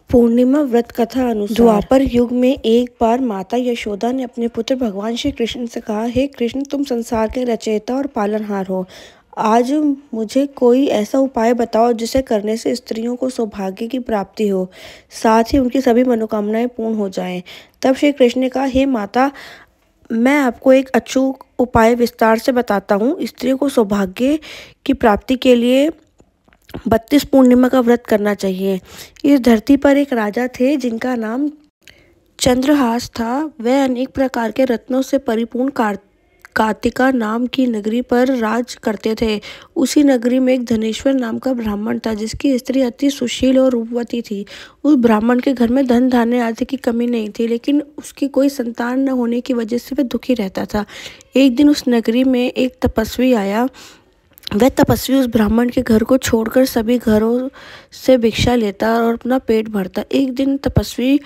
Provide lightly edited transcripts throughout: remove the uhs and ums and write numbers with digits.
पूर्णिमा व्रत कथा अनुसार द्वापर युग में एक बार माता यशोदा ने अपने पुत्र भगवान श्री कृष्ण से कहा, हे कृष्ण, तुम संसार के रचयिता और पालनहार हो। आज मुझे कोई ऐसा उपाय बताओ जिसे करने से स्त्रियों को सौभाग्य की प्राप्ति हो, साथ ही उनकी सभी मनोकामनाएं पूर्ण हो जाएं। तब श्री कृष्ण ने कहा, हे माता, मैं आपको एक अचूक उपाय विस्तार से बताता हूँ। स्त्रियों को सौभाग्य की प्राप्ति के लिए 32 पूर्णिमा का व्रत करना चाहिए। इस धरती पर एक राजा थे जिनका नाम चंद्रहास था। वह अनेक प्रकार के रत्नों से परिपूर्ण कार्तिका नाम की नगरी पर राज करते थे। उसी नगरी में एक धनेश्वर नाम का ब्राह्मण था जिसकी स्त्री अति सुशील और रूपवती थी। उस ब्राह्मण के घर में धन धान्य आदि की कमी नहीं थी, लेकिन उसकी कोई संतान न होने की वजह से वह दुखी रहता था। एक दिन उस नगरी में एक तपस्वी आया। वह तपस्वी उस ब्राह्मण के घर को छोड़कर सभी घरों से भिक्षा लेता और अपना पेट भरता। एक दिन तपस्वी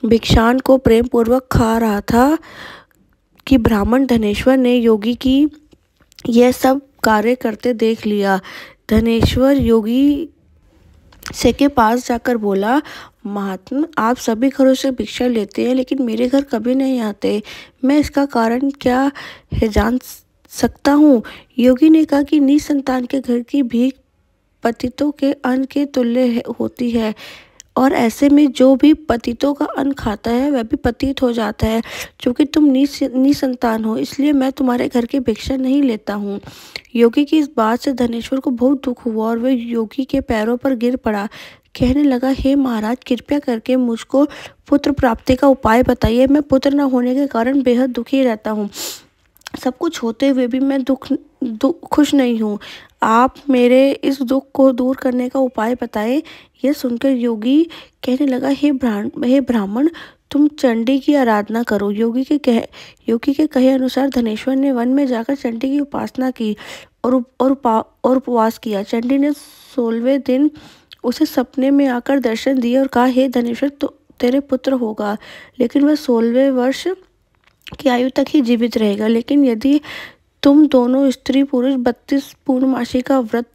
भिक्षान को प्रेम पूर्वक खा रहा था कि ब्राह्मण धनेश्वर ने योगी की यह सब कार्य करते देख लिया। धनेश्वर योगी से के पास जाकर बोला, महात्मा, आप सभी घरों से भिक्षा लेते हैं लेकिन मेरे घर कभी नहीं आते। मैं इसका कारण क्या है जान सकता हूँ? योगी ने कहा कि निसंतान के घर की भीख पतितों के अन्न के तुल्य होती है, और ऐसे में जो भी पतितों का अन्न खाता है वह भी पतित हो जाता है। क्योंकि तुम निसंतान हो, इसलिए मैं तुम्हारे घर की भिक्षा नहीं लेता हूँ। योगी की इस बात से धनेश्वर को बहुत दुख हुआ और वह योगी के पैरों पर गिर पड़ा। कहने लगा, हे महाराज, कृपया करके मुझको पुत्र प्राप्ति का उपाय बताइए। मैं पुत्र न होने के कारण बेहद दुखी रहता हूँ। सब कुछ होते हुए भी मैं खुश नहीं हूँ। आप मेरे इस दुख को दूर करने का उपाय बताएं। यह सुनकर योगी कहने लगा, हे ब्राह्मण, तुम चंडी की आराधना करो। योगी के कहे अनुसार धनेश्वर ने वन में जाकर चंडी की उपासना की और उपवास किया। चंडी ने 16वें दिन उसे सपने में आकर दर्शन दिए और कहा, हे धनेश्वर, तेरे पुत्र होगा, लेकिन वह 16वें वर्ष की आयु तक ही जीवित रहेगा। लेकिन यदि तुम दोनों स्त्री पुरुष 32 पूर्णमासी का व्रत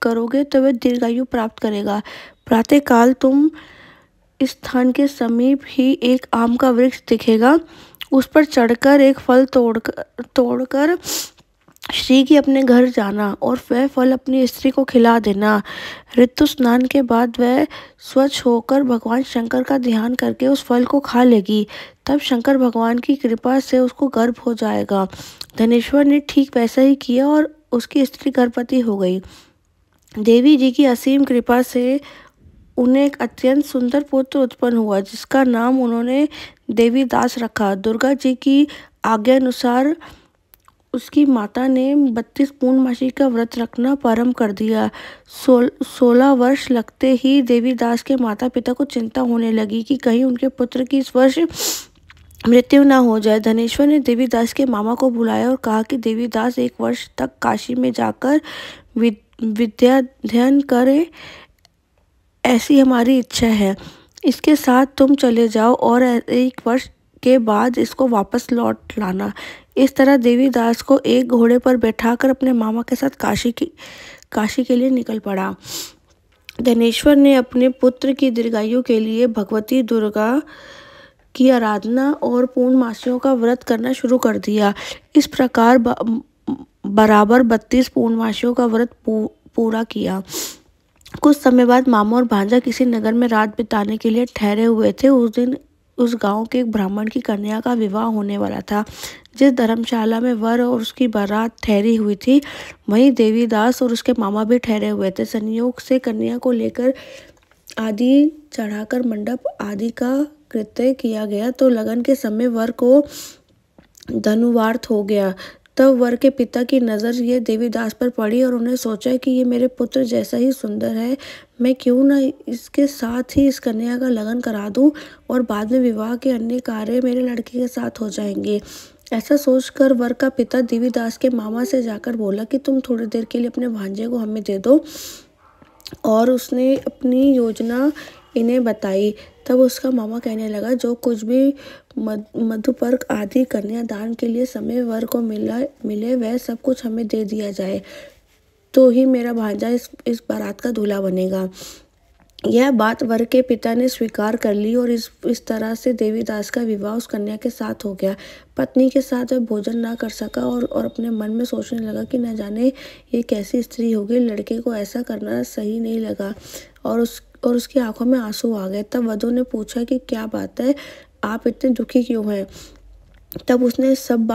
करोगे तो वह दीर्घायु प्राप्त करेगा। प्रातः काल तुम इस स्थान के समीप ही एक आम का वृक्ष दिखेगा। उस पर चढ़कर एक फल तोड़कर श्री की अपने घर जाना और वह फल अपनी स्त्री को खिला देना। ऋतु स्नान के बाद वह स्वच्छ होकर भगवान शंकर का ध्यान करके उस फल को खा लेगी। तब शंकर भगवान की कृपा से उसको गर्भ हो जाएगा। धनेश्वर ने ठीक वैसा ही किया और उसकी स्त्री गर्भवती हो गई। देवी जी की असीम कृपा से उन्हें एक अत्यंत सुंदर पुत्र उत्पन्न हुआ, जिसका नाम उन्होंने देवीदास रखा। दुर्गा जी की आज्ञा अनुसार उसकी माता ने 32 पूर्णमासी का व्रत रखना प्रारंभ कर दिया। 16 वर्ष लगते ही देवीदास के माता पिता को चिंता होने लगी कि कहीं उनके पुत्र की इस वर्ष मृत्यु न हो जाए। धनेश्वर ने देवीदास के मामा को बुलाया और कहा कि देवीदास 1 वर्ष तक काशी में जाकर विद्या अध्ययन करे, ऐसी हमारी इच्छा है। इसके साथ तुम चले जाओ और 1 वर्ष के बाद इसको वापस लौट लाना। इस तरह देवीदास को एक घोड़े पर बैठाकर अपने मामा के साथ काशी के लिए निकल पड़ा। धनेश्वर ने अपने पुत्र की दीर्घायु के लिए भगवती दुर्गा की आराधना और पूर्णमासियों का व्रत करना शुरू कर दिया। इस प्रकार बराबर 32 पूर्णमासियों का व्रत पूरा किया। कुछ समय बाद मामा और भांजा किसी नगर में रात बिताने के लिए ठहरे हुए थे। उस दिन उस गांव के एक ब्राह्मण की कन्या का विवाह होने वाला था। जिस धर्मशाला में वर और उसकी बारात ठहरी हुई थी, वहीं देवीदास और उसके मामा भी ठहरे हुए थे। संयोग से कन्या को लेकर आदि चढ़ाकर मंडप आदि का कृत्य किया गया तो लगन के समय वर को धनुवार्थ हो गया। तब वर के पिता की नज़र ये देवीदास पर पड़ी और उन्हें सोचा कि ये मेरे पुत्र जैसा ही सुंदर है, मैं क्यों ना इसके साथ ही इस कन्या का लगन करा दूं और बाद में विवाह के अन्य कार्य मेरे लड़के के साथ हो जाएंगे। ऐसा सोचकर वर का पिता देवीदास के मामा से जाकर बोला कि तुम थोड़ी देर के लिए अपने भांजे को हमें दे दो, और उसने अपनी योजना इन्हें बताई। तब उसका मामा कहने लगा, जो कुछ भी मधुपर्क आदि कन्यादान के लिए समय वर को मिले वह सब कुछ हमें दे दिया जाए, तो ही मेरा भांजा इस बारात का दूल्हा बनेगा। यह बात वर के पिता ने स्वीकार कर ली और इस तरह से देवीदास का विवाह उस कन्या के साथ हो गया। पत्नी के साथ वह भोजन ना कर सका और अपने मन में सोचने लगा कि न जाने ये कैसी स्त्री होगी। लड़के को ऐसा करना सही नहीं लगा और उसकी आंखों में आंसू आ गए। तब वधू ने पूछा कि क्या बात है, आप इतने दुखी क्यों हैं। तब उसने सब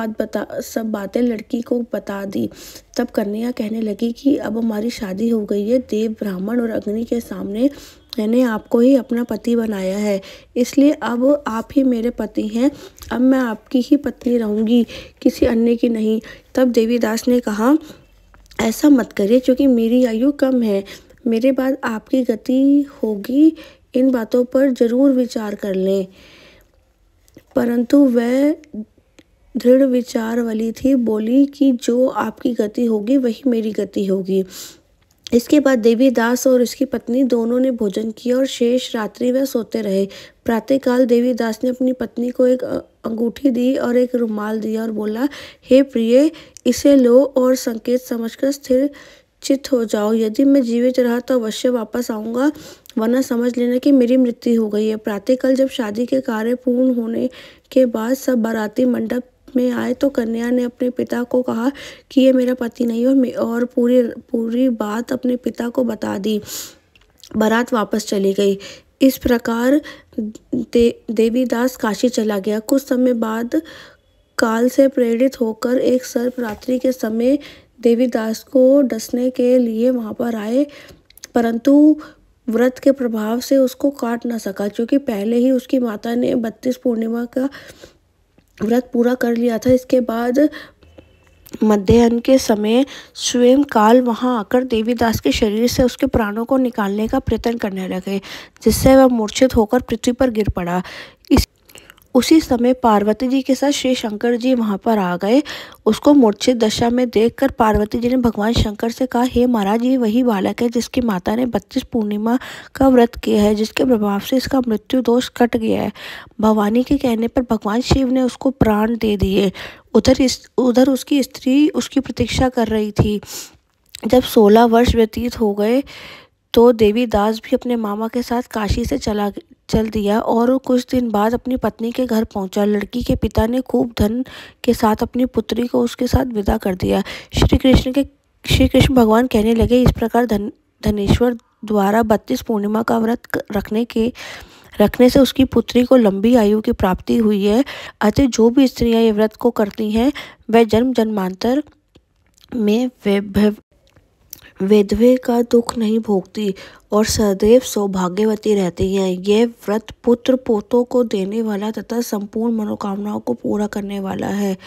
बातें लड़की को बता दी। तब कन्या कहने लगी कि अब हमारी शादी हो गई है। देव, ब्राह्मण और अग्नि के सामने मैंने आपको ही अपना पति बनाया है, इसलिए अब आप ही मेरे पति हैं। अब मैं आपकी ही पत्नी रहूंगी, किसी अन्य की नहीं। तब देवीदास ने कहा, ऐसा मत करिए, क्योंकि मेरी आयु कम है, मेरे बाद आपकी गति होगी, इन बातों पर जरूर विचार कर लें। परंतु वह दृढ़ विचार वाली थी, बोली कि जो आपकी गति होगी वही मेरी गति होगी। इसके बाद देवीदास और उसकी पत्नी दोनों ने भोजन किया और शेष रात्रि वह सोते रहे। प्रातःकाल देवीदास ने अपनी पत्नी को एक अंगूठी दी और एक रुमाल दिया और बोला, हे प्रिय, इसे लो और संकेत समझकर स्थिर चित हो जाओ। यदि मैं जीवित रहा तो अवश्य वापस आऊंगा, वरना समझ लेना कि मेरी मृत्यु हो गई है। प्रातःकाल जब शादी के कार्य पूर्ण होने के बाद सब बाराती मंडप में आए तो कन्या ने अपने पिता को कहा कि ये मेरा पति नहीं, और पूरी बात अपने पिता को बता दी। बारात वापस चली गई। इस प्रकार देवीदास काशी चला गया। कुछ समय बाद काल से प्रेरित होकर एक सर्प रात्रि के समय देवीदास को डसने के लिए वहां पर आए, परंतु व्रत के प्रभाव से उसको काट ना सका, क्योंकि पहले ही उसकी माता ने 32 पूर्णिमा का व्रत पूरा कर लिया था। इसके बाद मध्याह्न के समय स्वयं काल वहां आकर देवीदास के शरीर से उसके प्राणों को निकालने का प्रयत्न करने लगे, जिससे वह मूर्छित होकर पृथ्वी पर गिर पड़ा। उसी समय पार्वती जी के साथ श्री शंकर जी वहां पर आ गए। उसको मूर्छित दशा में देखकर पार्वती जी ने भगवान शंकर से कहा, हे महाराज, ये वही बालक है जिसकी माता ने 32 पूर्णिमा का व्रत किया है, जिसके प्रभाव से इसका मृत्यु दोष कट गया है। भवानी के कहने पर भगवान शिव ने उसको प्राण दे दिए। उधर उसकी स्त्री उसकी प्रतीक्षा कर रही थी। जब 16 वर्ष व्यतीत हो गए तो देवीदास भी अपने मामा के साथ काशी से चल दिया और कुछ दिन बाद अपनी पत्नी के घर पहुंचा। लड़की के पिता ने खूब धन के साथ अपनी पुत्री को उसके साथ विदा कर दिया। श्री कृष्ण भगवान कहने लगे, इस प्रकार धनेश्वर द्वारा 32 पूर्णिमा का व्रत रखने से उसकी पुत्री को लंबी आयु की प्राप्ति हुई है। अतः जो भी स्त्रियां ये व्रत को करती हैं वह जन्म जन्मांतर में विधवे का दुख नहीं भोगती और सदैव सौभाग्यवती रहती है। यह व्रत पुत्र पोतों को देने वाला तथा संपूर्ण मनोकामनाओं को पूरा करने वाला है।